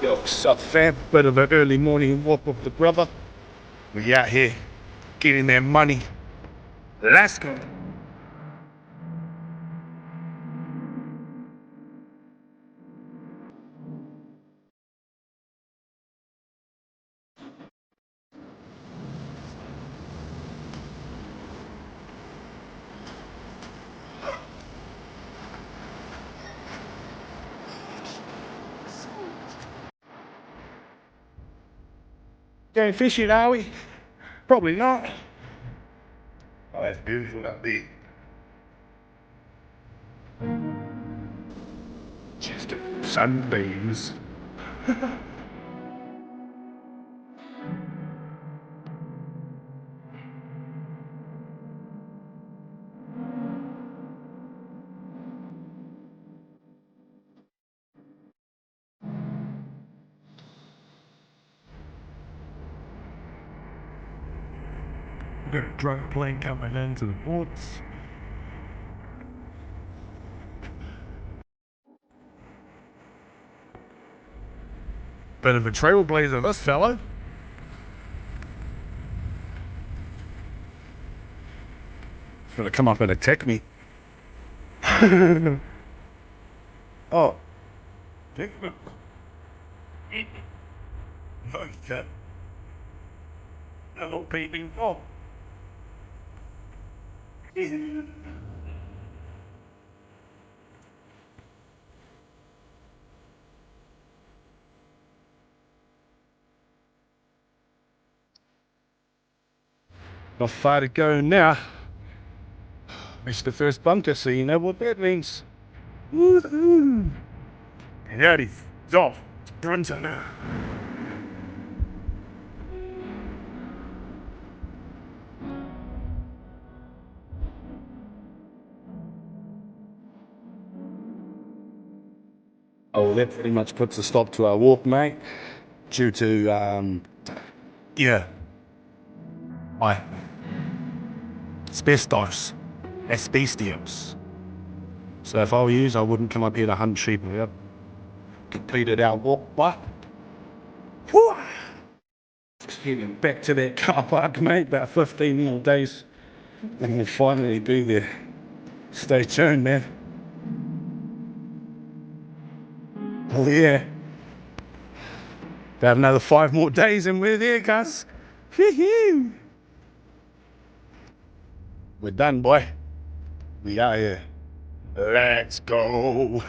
Yo, what's up, fam? Bit of an early morning walk with the brother. We out here getting that money. Let's go. Going fishing, are we? Probably not. Oh, that's beautiful, that beat. Just sunbeams. Got a drone plane coming into the ports. Bit of a trailblazer, this fellow. He's gonna come up and attack me. Oh. Okay. Hello, peeping. Oh. Not far to go now. It's the first bunker, so you know what that means. Woohoo! Howdy, it's off. It's Brunson now. Oh, that pretty much puts a stop to our walk, mate. Due to, yeah, my asbestos. Asbestios. So if I were you, I wouldn't come up here to hunt sheep. We have completed our walk, but back to that car park, mate. About 15 more days, and we'll finally be there. Stay tuned, man. Oh yeah. About another 5 more days, and we're there, Gus. We're done, boy. We out here. Let's go.